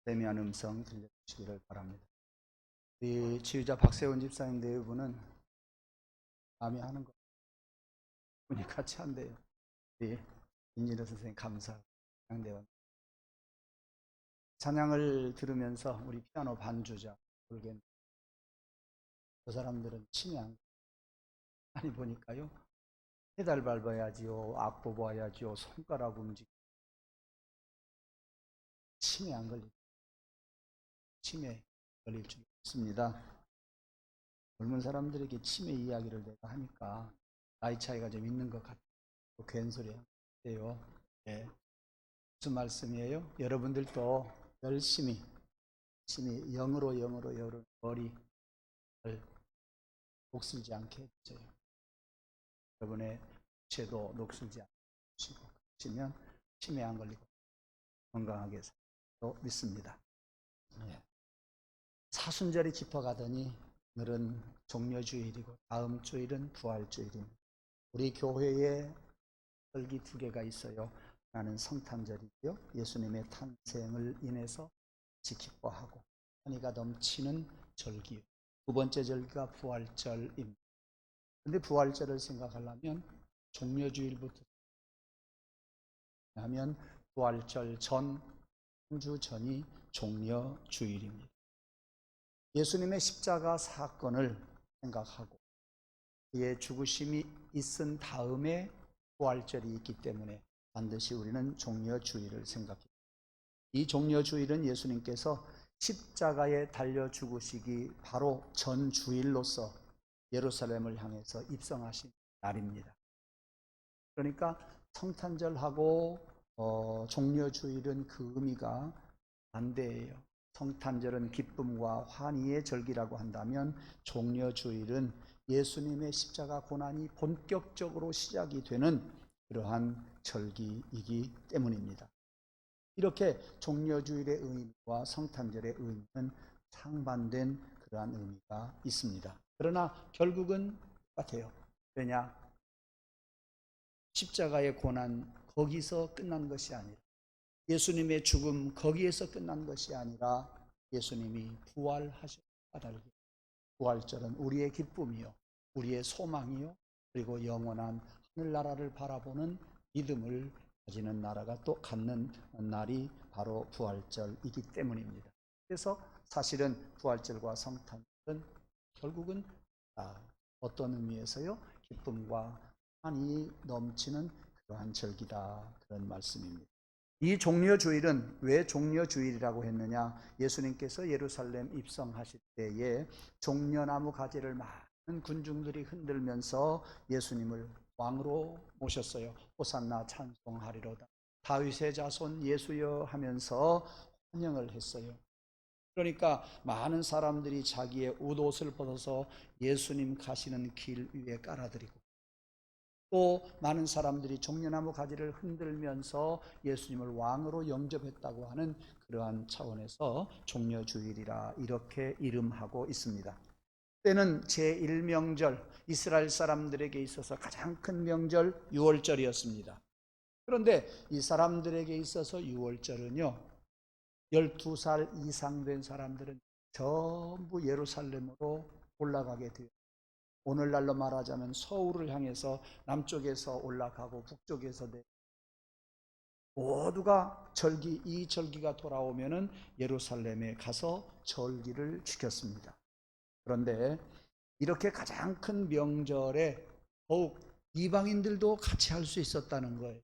세미한 음성 들려주시기를 바랍니다. 우리 치유자 박세훈 집사님 대부분은 마음이 하는 거 분이 같이 한대요. 우리 인진호 선생님 감사 양대원 찬양을 들으면서 우리 피아노 반주자 모르겠는데 그 사람들은 치매 아니 보니까요 페달 밟아야지요, 악보 봐야지요, 손가락 움직이고 치매 안 걸리고 치매 걸릴 줄 있습니다. 젊은 사람들에게 치매 이야기를 내가 하니까 나이 차이가 좀 있는 것 같아요. 괜소리 해요. 네. 무슨 말씀이에요? 여러분들도 열심히 영으로 머리를 녹슬지 않게 해주세요. 여러분의 죄도 녹슬지 않으시고 하시면 치매 안 걸리고 건강하게 살고 믿습니다. 네. 사순절이 깊어가더니 오늘은 종려주일이고 다음 주일은 부활주일입니다. 우리 교회에 절기 두 개가 있어요. 하나는 성탄절이고요. 예수님의 탄생을 인해서 기뻐하고 환희가 넘치는 절기. 두 번째 절기가 부활절입니다. 그런데 부활절을 생각하려면 종려주일부터 하면 부활절 전, 한 주 전이 종려주일입니다. 예수님의 십자가 사건을 생각하고 그의 죽으심이 있은 다음에 부활절이 있기 때문에 반드시 우리는 종려주일을 생각합니다. 이 종려주일은 예수님께서 십자가에 달려 죽으시기 바로 전 주일로서 예루살렘을 향해서 입성하신 날입니다. 그러니까 성탄절하고 종려주일은 그 의미가 반대예요. 성탄절은 기쁨과 환희의 절기라고 한다면 종려주일은 예수님의 십자가 고난이 본격적으로 시작이 되는 그러한 절기이기 때문입니다. 이렇게 종려주일의 의미와 성탄절의 의미는 상반된 그러한 의미가 있습니다. 그러나 결국은 똑같아요. 왜냐? 십자가의 고난 거기서 끝난 것이 아니라 예수님의 죽음 거기에서 끝난 것이 아니라 예수님이 부활하셨다 까닭에 부활절은 우리의 기쁨이요 우리의 소망이요 그리고 영원한 하늘나라를 바라보는 믿음을 가지는 나라가 또 갖는 날이 바로 부활절이기 때문입니다. 그래서 사실은 부활절과 성탄절은 결국은 어떤 의미에서요 기쁨과 환희 넘치는 그러한 절기다 그런 말씀입니다. 이 종려주일은 왜 종려주일이라고 했느냐? 예수님께서 예루살렘 입성하실 때에 종려나무 가지를 많은 군중들이 흔들면서 예수님을 왕으로 모셨어요. 호산나 찬송하리로다. 다윗의 자손 예수여 하면서 환영을 했어요. 그러니까 많은 사람들이 자기의 옷을 벗어서 예수님 가시는 길 위에 깔아드리고 또 많은 사람들이 종려나무 가지를 흔들면서 예수님을 왕으로 영접했다고 하는 그러한 차원에서 종려주일이라 이렇게 이름하고 있습니다. 때는 제1명절 이스라엘 사람들에게 있어서 가장 큰 명절 6월절이었습니다. 그런데 이 사람들에게 있어서 6월절은요 12살 이상 된 사람들은 전부 예루살렘으로 올라가게 돼요. 오늘날로 말하자면 서울을 향해서 남쪽에서 올라가고 북쪽에서 모두가 이 절기가 돌아오면은 예루살렘에 가서 절기를 지켰습니다. 그런데 이렇게 가장 큰 명절에 더욱 이방인들도 같이 할 수 있었다는 거예요.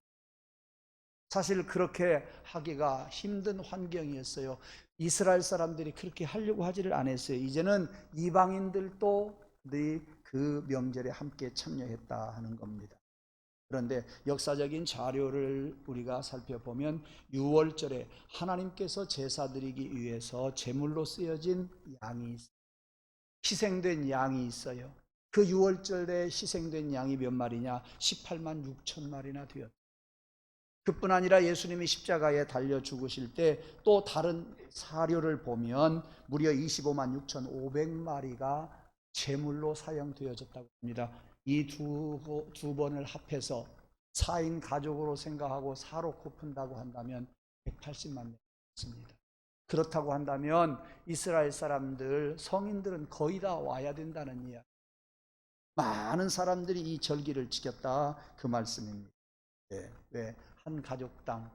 사실 그렇게 하기가 힘든 환경이었어요. 이스라엘 사람들이 그렇게 하려고 하지를 않았어요. 이제는 이방인들도 그 명절에 함께 참여했다 하는 겁니다. 그런데 역사적인 자료를 우리가 살펴보면 6월절에 하나님께서 제사 드리기 위해서 제물로 쓰여진 양이 있어요. 희생된 양이 있어요. 그 6월절에 희생된 양이 몇 마리냐? 18만 6천 마리나 되었어요. 그뿐 아니라 예수님이 십자가에 달려 죽으실 때 또 다른 사료를 보면 무려 25만 6,500마리가 제물로 사용되어졌다고 합니다. 이 두 번을 합해서 4인 가족으로 생각하고 사로 곱한다고 한다면 180만 명 있습니다. 그렇다고 한다면 이스라엘 사람들, 성인들은 거의 다 와야 된다는 이야기. 많은 사람들이 이 절기를 지켰다 그 말씀입니다. 네, 왜? 한 가족당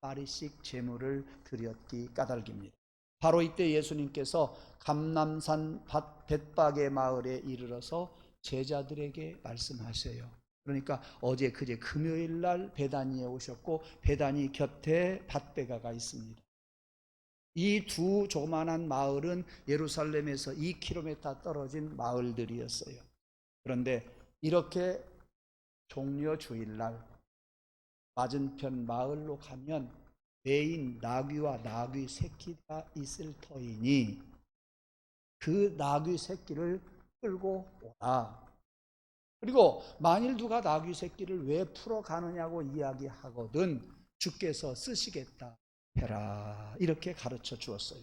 마리씩 제물을 드렸기 까닭입니다. 바로 이때 예수님께서 감람산 벳박의 마을에 이르러서 제자들에게 말씀하셔요. 그러니까 어제 그제 금요일 날 베다니에 오셨고 베다니 곁에 밧베가가 있습니다. 이 두 조그만한 마을은 예루살렘에서 2km 떨어진 마을들이었어요. 그런데 이렇게 종려 주일날 맞은편 마을로 가면 매인 나귀와 나귀 새끼가 있을 터이니 그 나귀 새끼를 끌고 오라. 그리고 만일 누가 나귀 새끼를 왜 풀어가느냐고 이야기하거든 주께서 쓰시겠다 해라. 이렇게 가르쳐 주었어요.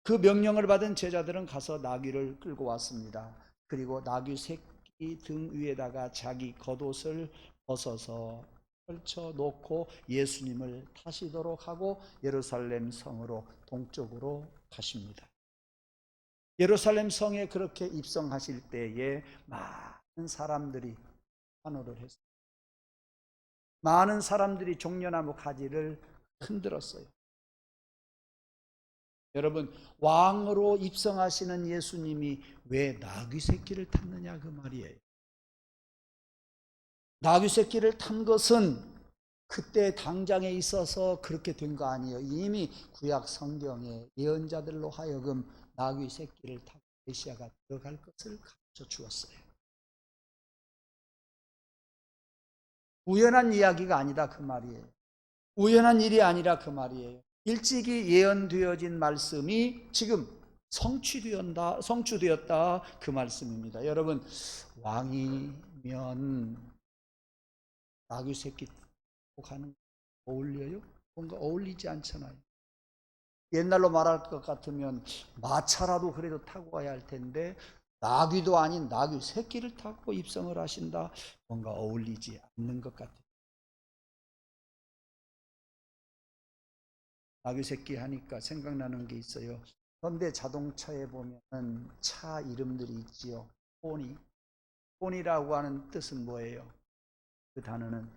그 명령을 받은 제자들은 가서 나귀를 끌고 왔습니다. 그리고 나귀 새끼 등 위에다가 자기 겉옷을 벗어서 펼쳐 놓고 예수님을 타시도록 하고 예루살렘 성으로 동쪽으로 가십니다. 예루살렘 성에 그렇게 입성하실 때에 많은 사람들이 환호를 했어요. 많은 사람들이 종려나무 가지를 흔들었어요. 여러분, 왕으로 입성하시는 예수님이 왜 나귀 새끼를 탔느냐 그 말이에요. 나귀 새끼를 탄 것은 그때 당장에 있어서 그렇게 된 거 아니에요. 이미 구약 성경에 예언자들로 하여금 나귀 새끼를 타고 메시아가 들어갈 것을 가르쳐 주었어요. 우연한 이야기가 아니다 그 말이에요. 우연한 일이 아니라 그 말이에요. 일찍이 예언되어진 말씀이 지금 성취되었다 그 말씀입니다. 여러분, 왕이면 나귀 새끼 가는 거 어울려요? 뭔가 어울리지 않잖아요. 옛날로 말할 것 같으면 마차라도 그래도 타고 가야 할 텐데 나귀도 아닌 나귀 새끼를 타고 입성을 하신다. 뭔가 어울리지 않는 것 같아요. 나귀 새끼 하니까 생각나는 게 있어요. 현대 자동차에 보면 차 이름들이 있지요. 포니라고 하는 뜻은 뭐예요? 그 단어는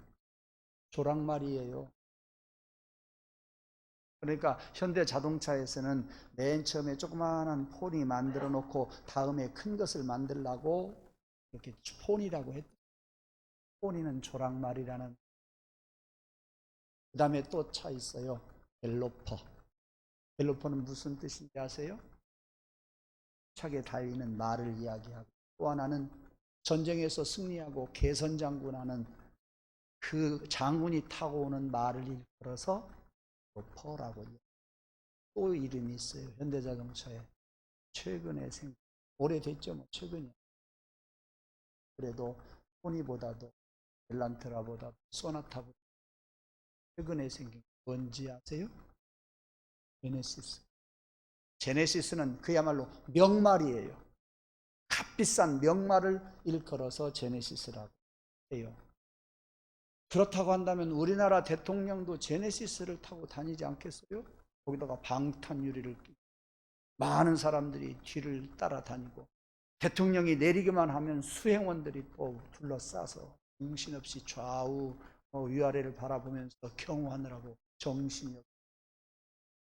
조랑말이에요. 그러니까 현대 자동차에서는 맨 처음에 조그마한 포니 만들어 놓고 다음에 큰 것을 만들라고 이렇게 포니라고 했죠. 포니는 조랑말이라는. 그 다음에 또 차 있어요. 갤로퍼. 갤로퍼는 무슨 뜻인지 아세요? 차게 달리는 말을 이야기하고, 또 하나는 전쟁에서 승리하고 개선장군하는 그 장군이 타고 오는 말을 일컬어서 갤로퍼라고. 또 이름이 있어요. 현대자동차에 최근에 오래됐죠. 뭐 최근이야. 그래도 포니보다도 엘란트라보다 소나타보다 최근에 생긴 뭔지 아세요? 제네시스. 제네시스는 그야말로 명말이에요. 값비싼 명말을 일컬어서 제네시스라고 해요. 그렇다고 한다면 우리나라 대통령도 제네시스를 타고 다니지 않겠어요? 거기다가 방탄유리를 끼고 많은 사람들이 뒤를 따라다니고 대통령이 내리기만 하면 수행원들이 또 둘러싸서 정신없이 좌우 위아래를 바라보면서 경호하느라고 정신이 없어요.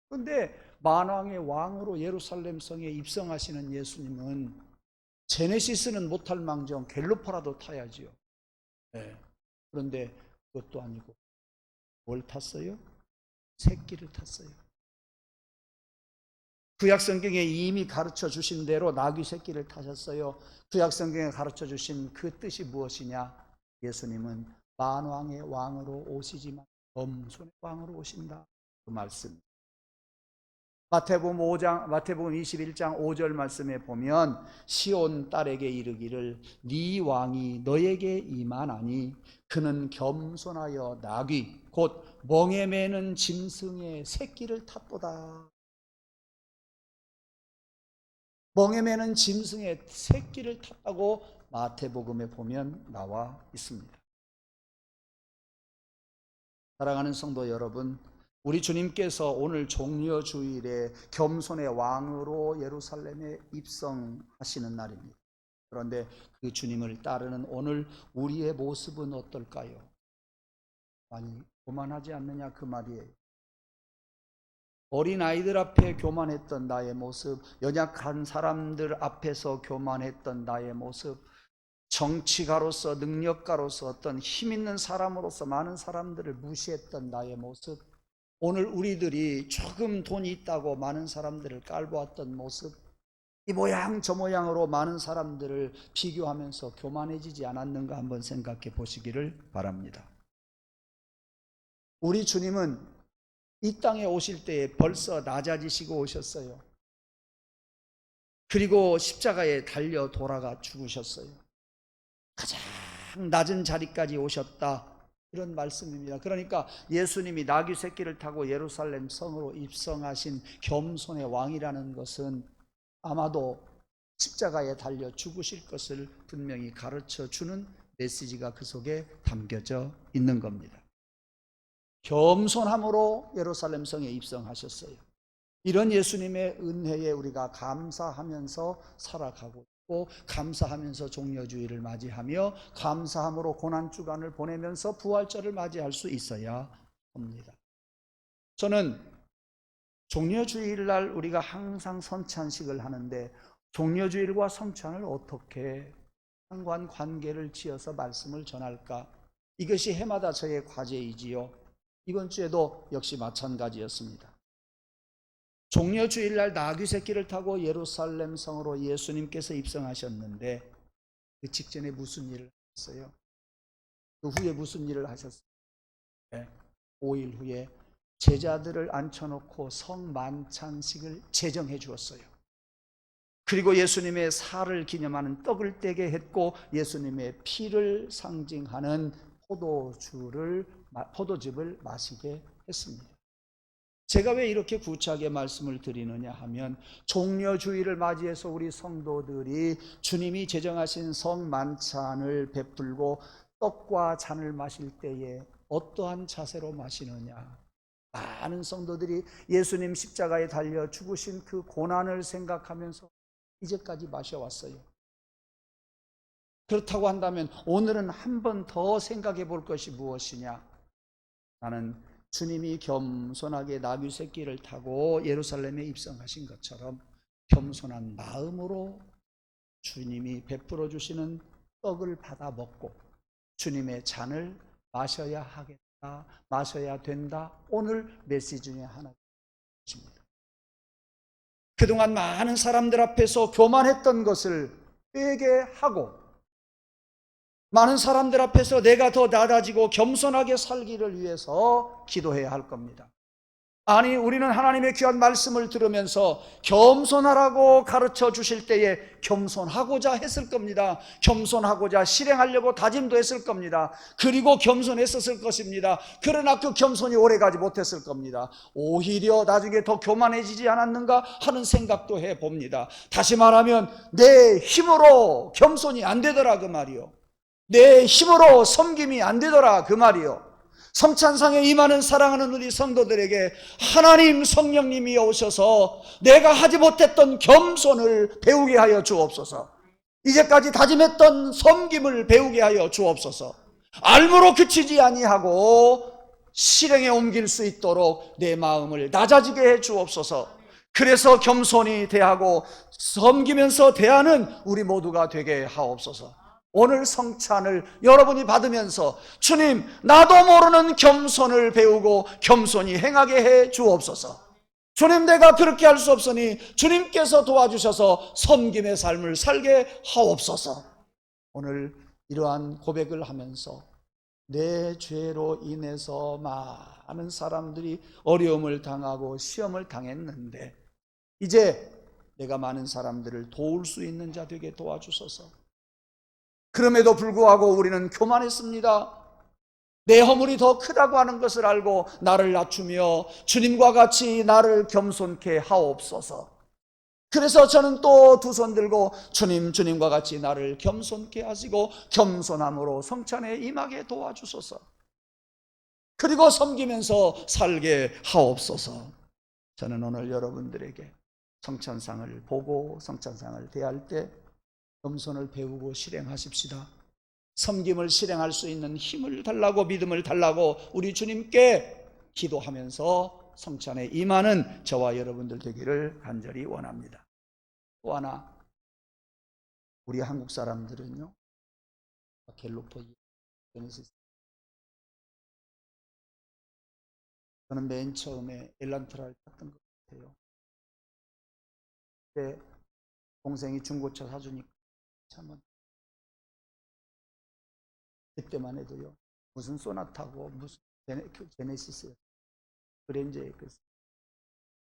그런데 만왕의 왕으로 예루살렘 성에 입성하시는 예수님은 제네시스는 못할 망정 갤로퍼라도 타야지요. 네. 그런데 그것도 아니고 뭘 탔어요? 새끼를 탔어요. 구약성경에 이미 가르쳐 주신 대로 나귀 새끼를 타셨어요. 구약성경에 가르쳐 주신 그 뜻이 무엇이냐? 예수님은 만왕의 왕으로 오시지만 겸손의 왕으로 오신다. 그 말씀. 마태복음 21장 5절 말씀에 보면 시온 딸에게 이르기를 네 왕이 너에게 임하나니 그는 겸손하여 나귀 곧 멍에 매는 짐승의 새끼를 탔도다. 멍에 매는 짐승의 새끼를 탔다고 마태복음에 보면 나와 있습니다. 사랑하는 성도 여러분, 우리 주님께서 오늘 종려주일에 겸손의 왕으로 예루살렘에 입성하시는 날입니다. 그런데 그 주님을 따르는 오늘 우리의 모습은 어떨까요? 많이 교만하지 않느냐 그 말이에요. 어린아이들 앞에 교만했던 나의 모습, 연약한 사람들 앞에서 교만했던 나의 모습, 정치가로서 능력가로서 어떤 힘 있는 사람으로서 많은 사람들을 무시했던 나의 모습, 오늘 우리들이 조금 돈이 있다고 많은 사람들을 깔보았던 모습, 이 모양 저 모양으로 많은 사람들을 비교하면서 교만해지지 않았는가 한번 생각해 보시기를 바랍니다. 우리 주님은 이 땅에 오실 때에 벌써 낮아지시고 오셨어요. 그리고 십자가에 달려 돌아가 죽으셨어요. 가장 낮은 자리까지 오셨다, 이런 말씀입니다. 그러니까 예수님이 나귀 새끼를 타고 예루살렘 성으로 입성하신 겸손의 왕이라는 것은 아마도 십자가에 달려 죽으실 것을 분명히 가르쳐 주는 메시지가 그 속에 담겨져 있는 겁니다. 겸손함으로 예루살렘 성에 입성하셨어요. 이런 예수님의 은혜에 우리가 감사하면서 살아가고 있고, 감사하면서 종려주일을 맞이하며 감사함으로 고난주간을 보내면서 부활절을 맞이할 수 있어야 합니다. 저는 종려주일날 우리가 항상 성찬식을 하는데 종려주일과 성찬을 어떻게 상관관계를 지어서 말씀을 전할까? 이것이 해마다 저의 과제이지요. 이번 주에도 역시 마찬가지였습니다. 종려주일날 나귀 새끼를 타고 예루살렘 성으로 예수님께서 입성하셨는데 그 직전에 무슨 일을 하셨어요? 그 후에 무슨 일을 하셨어요? 5일 후에 제자들을 앉혀놓고 성만찬식을 제정해 주었어요. 그리고 예수님의 살을 기념하는 떡을 떼게 했고, 예수님의 피를 상징하는 포도즙을 마시게 했습니다. 제가 왜 이렇게 구차하게 말씀을 드리느냐 하면, 종려주일을 맞이해서 우리 성도들이 주님이 제정하신 성만찬을 베풀고 떡과 잔을 마실 때에 어떠한 자세로 마시느냐. 많은 성도들이 예수님 십자가에 달려 죽으신 그 고난을 생각하면서 이제까지 마셔왔어요. 그렇다고 한다면 오늘은 한 번 더 생각해 볼 것이 무엇이냐. 나는 주님이 겸손하게 나귀 새끼를 타고 예루살렘에 입성하신 것처럼 겸손한 마음으로 주님이 베풀어 주시는 떡을 받아 먹고 주님의 잔을 마셔야 하겠다, 마셔야 된다, 오늘 메시지 중에 하나입니다. 그동안 많은 사람들 앞에서 교만했던 것을 회개하고 많은 사람들 앞에서 내가 더 낮아지고 겸손하게 살기를 위해서 기도해야 할 겁니다. 아니, 우리는 하나님의 귀한 말씀을 들으면서 겸손하라고 가르쳐 주실 때에 겸손하고자 했을 겁니다. 겸손하고자 실행하려고 다짐도 했을 겁니다. 그리고 겸손했었을 것입니다. 그러나 그 겸손이 오래가지 못했을 겁니다. 오히려 나중에 더 교만해지지 않았는가 하는 생각도 해봅니다. 다시 말하면 내 힘으로 겸손이 안 되더라 그 말이요. 내 힘으로 섬김이 안 되더라 그 말이요. 성찬상에 임하는 사랑하는 우리 성도들에게 하나님 성령님이 오셔서 내가 하지 못했던 겸손을 배우게 하여 주옵소서. 이제까지 다짐했던 섬김을 배우게 하여 주옵소서. 알므로 그치지 아니하고 실행에 옮길 수 있도록 내 마음을 낮아지게 해 주옵소서. 그래서 겸손히 대하고 섬기면서 대하는 우리 모두가 되게 하옵소서. 오늘 성찬을 여러분이 받으면서 주님, 나도 모르는 겸손을 배우고 겸손히 행하게 해 주옵소서. 주님, 내가 그렇게 할 수 없으니 주님께서 도와주셔서 섬김의 삶을 살게 하옵소서. 오늘 이러한 고백을 하면서 내 죄로 인해서 많은 사람들이 어려움을 당하고 시험을 당했는데 이제 내가 많은 사람들을 도울 수 있는 자 되게 도와주소서. 그럼에도 불구하고 우리는 교만했습니다. 내 허물이 더 크다고 하는 것을 알고 나를 낮추며 주님과 같이 나를 겸손케 하옵소서. 그래서 저는 또 두 손 들고 주님과 같이 나를 겸손케 하시고 겸손함으로 성찬에 임하게 도와주소서. 그리고 섬기면서 살게 하옵소서. 저는 오늘 여러분들에게 성찬상을 보고 성찬상을 대할 때 겸손을 배우고 실행하십시다. 섬김을 실행할 수 있는 힘을 달라고, 믿음을 달라고 우리 주님께 기도하면서 성찬에 임하는 저와 여러분들 되기를 간절히 원합니다. 또 하나, 우리 한국 사람들은요, 갤로퍼 제네시스, 저는 맨 처음에 엘란트라를 탔던 것 같아요. 그때 동생이 중고차 사주니까 참, 그때만 해도요, 무슨 소나타고 무슨 제네시스 그랜저의 그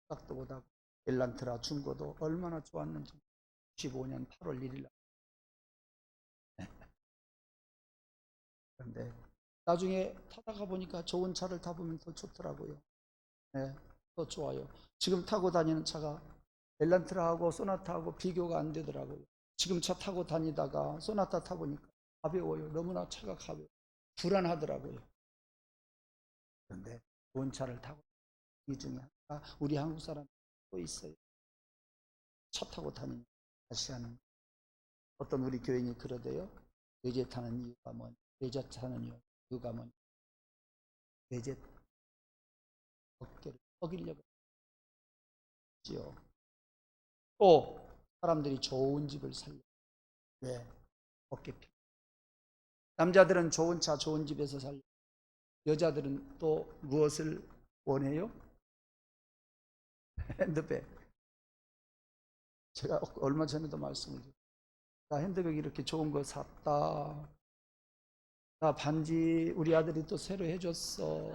싹도 보다 엘란트라 중고도 얼마나 좋았는지. 15년 8월 1일 날. 그런데 나중에 타다가 보니까 좋은 차를 타보면 더 좋더라고요. 네, 더 좋아요. 지금 타고 다니는 차가 엘란트라하고 소나타하고 비교가 안 되더라고요. 지금 차 타고 다니다가 소나타 타보니까 가벼워요. 너무나 차가 가벼워요. 불안하더라고요. 그런데 좋은 차를 타고 이 중에 우리 한국 사람 또 있어요. 차 타고 다니는 아시아는 어떤 우리 교인이 그러대요. 외제 타는 이유가 뭐냐? 외제 타는 이유가 뭐냐? 외제 어깨를 썩이려고 하지요. 또 사람들이 좋은 집을 살려. 왜? 어깨 피. 남자들은 좋은 차, 좋은 집에서 살려. 여자들은 또 무엇을 원해요? 핸드백. 제가 얼마 전에도 말씀드렸어요. 나 핸드백 이렇게 좋은 거 샀다. 나 반지 우리 아들이 또 새로 해줬어.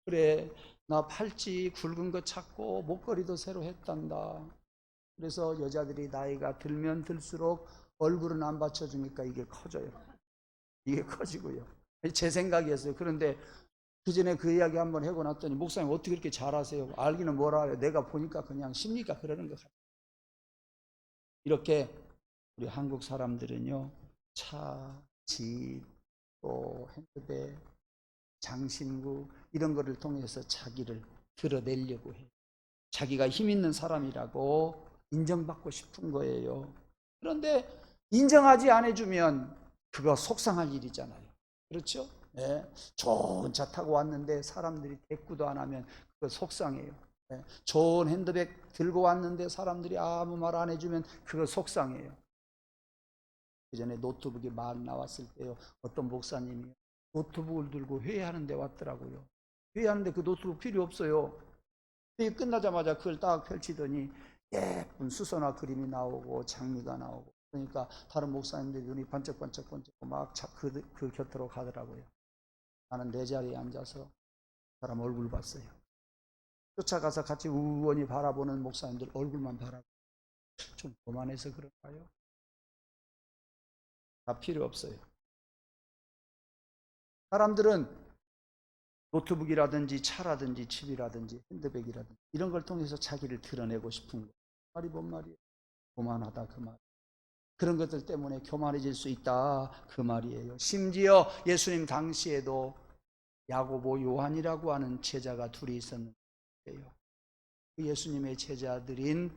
그래, 나 팔찌 굵은 거 찾고 목걸이도 새로 했단다. 그래서 여자들이 나이가 들면 들수록 얼굴은 안 받쳐주니까 이게 커져요. 이게 커지고요. 제 생각이었어요. 그런데 그 전에 그 이야기 한번 하고 났더니 목사님 어떻게 그렇게 잘하세요? 알기는 뭐라 해요. 내가 보니까 그냥 심리가 그러는 것 같아요. 이렇게 우리 한국 사람들은요, 차, 집, 또 핸드백, 장신구 이런 거를 통해서 자기를 드러내려고 해요. 자기가 힘 있는 사람이라고 인정받고 싶은 거예요. 그런데 인정하지 않아주면 그거 속상할 일이잖아요. 그렇죠? 네. 좋은 차 타고 왔는데 사람들이 대꾸도 안 하면 그거 속상해요. 네. 좋은 핸드백 들고 왔는데 사람들이 아무 말 안 해주면 그거 속상해요. 그 전에 노트북이 막 나왔을 때요, 어떤 목사님이 노트북을 들고 회의하는 데 왔더라고요. 회의하는데 그 노트북 필요 없어요. 회의 끝나자마자 그걸 딱 펼치더니 예쁜 수선화 그림이 나오고 장미가 나오고, 그러니까 다른 목사님들이 눈이 번쩍번쩍 막 그 곁으로 가더라고요. 나는 내 자리에 앉아서 사람 얼굴 봤어요. 쫓아가서 같이 우원히 바라보는 목사님들 얼굴만 바라보고, 좀 교만해서 그럴까요? 다 필요 없어요. 사람들은 노트북이라든지 차라든지 집이라든지 핸드백이라든지 이런 걸 통해서 자기를 드러내고 싶은 거예요. 말이 뭔 말이에요? 교만하다 그 말. 그런 것들 때문에 교만해질 수 있다 그 말이에요. 심지어 예수님 당시에도 야고보, 요한이라고 하는 제자가 둘이 있었는데요. 예수님의 제자들인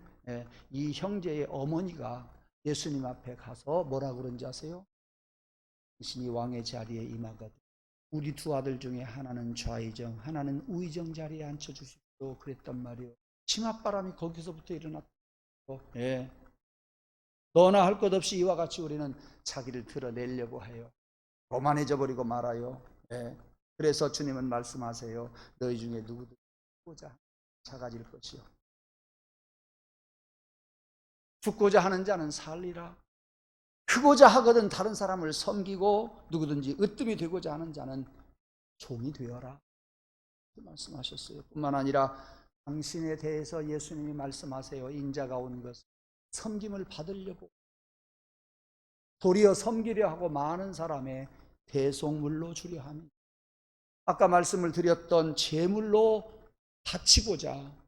이 형제의 어머니가 예수님 앞에 가서 뭐라고 그런지 아세요? 당신이 왕의 자리에 임하거든 우리 두 아들 중에 하나는 좌의정 하나는 우의정 자리에 앉혀주십시오 그랬단 말이에요. 치맛바람이 거기서부터 일어났고, 예. 너나 할 것 없이 이와 같이 우리는 자기를 드러내려고 해요. 교만해져 버리고 말아요. 예. 그래서 주님은 말씀하세요. 너희 중에 누구든 죽고자 작아질 것이요 죽고자 하는 자는 살리라. 크고자 하거든 다른 사람을 섬기고 누구든지 으뜸이 되고자 하는 자는 종이 되어라 말씀하셨어요. 뿐만 아니라 당신에 대해서 예수님이 말씀하세요. 인자가 온 것은 섬김을 받으려고 도리어 섬기려 하고 많은 사람의 대속물로 주려 합니다. 아까 말씀을 드렸던 제물로 바치고자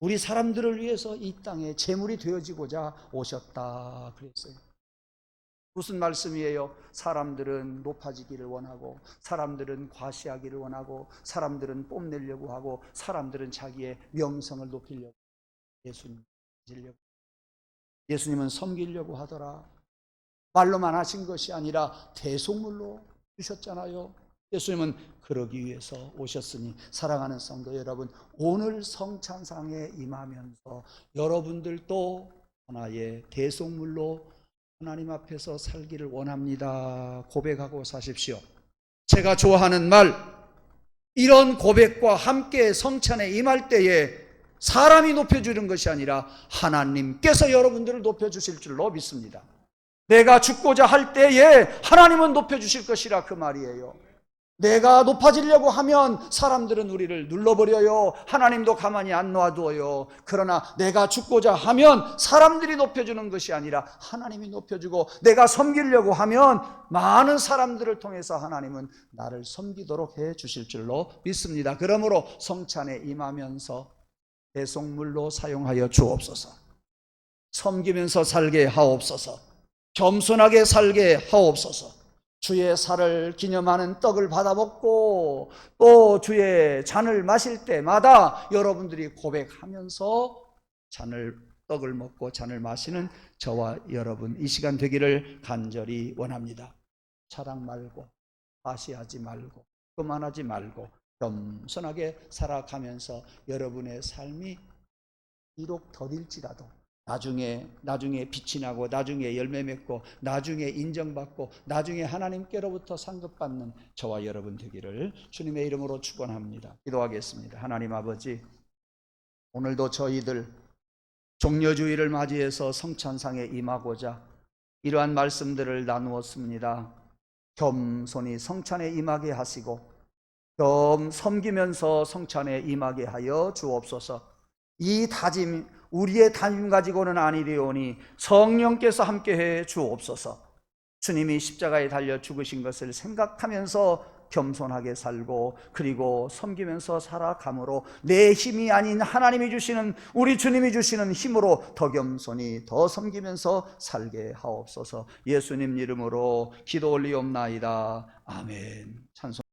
우리 사람들을 위해서 이 땅에 제물이 되어지고자 오셨다 그랬어요. 무슨 말씀이에요? 사람들은 높아지기를 원하고, 사람들은 과시하기를 원하고, 사람들은 뽐내려고 하고, 사람들은 자기의 명성을 높이려고, 예수님은 섬기려고 하더라. 말로만 하신 것이 아니라 대속물로 주셨잖아요. 예수님은 그러기 위해서 오셨으니, 사랑하는 성도 여러분, 오늘 성찬상에 임하면서 여러분들도 하나의 대속물로 하나님 앞에서 살기를 원합니다. 고백하고 사십시오. 제가 좋아하는 말, 이런 고백과 함께 성찬에 임할 때에 사람이 높여주는 것이 아니라 하나님께서 여러분들을 높여주실 줄로 믿습니다. 내가 죽고자 할 때에 하나님은 높여주실 것이라, 그 말이에요. 내가 높아지려고 하면 사람들은 우리를 눌러버려요. 하나님도 가만히 안 놔두어요. 그러나 내가 죽고자 하면 사람들이 높여주는 것이 아니라 하나님이 높여주고, 내가 섬기려고 하면 많은 사람들을 통해서 하나님은 나를 섬기도록 해 주실 줄로 믿습니다. 그러므로 성찬에 임하면서 대속물로 사용하여 주옵소서. 섬기면서 살게 하옵소서. 겸손하게 살게 하옵소서. 주의 살을 기념하는 떡을 받아 먹고 또 주의 잔을 마실 때마다 여러분들이 고백하면서 떡을 먹고 잔을 마시는 저와 여러분 이 시간 되기를 간절히 원합니다. 자랑 말고, 과시하지 말고, 그만하지 말고 겸손하게 살아가면서 여러분의 삶이 비록 더딜지라도 나중에 빛이 나고, 나중에 열매 맺고, 나중에 인정받고, 나중에 하나님께로부터 상급받는 저와 여러분 되기를 주님의 이름으로 축원합니다. 기도하겠습니다. 하나님 아버지, 오늘도 저희들 종려주의를 맞이해서 성찬상에 임하고자 이러한 말씀들을 나누었습니다. 겸손히 성찬에 임하게 하시고 섬기면서 성찬에 임하게 하여 주옵소서. 이 다짐, 우리의 다짐 가지고는 아니되오니 성령께서 함께해 주옵소서. 주님이 십자가에 달려 죽으신 것을 생각하면서 겸손하게 살고, 그리고 섬기면서 살아감으로 내 힘이 아닌 하나님이 주시는, 우리 주님이 주시는 힘으로 더 겸손히 더 섬기면서 살게 하옵소서. 예수님 이름으로 기도 올리옵나이다. 아멘. 찬송.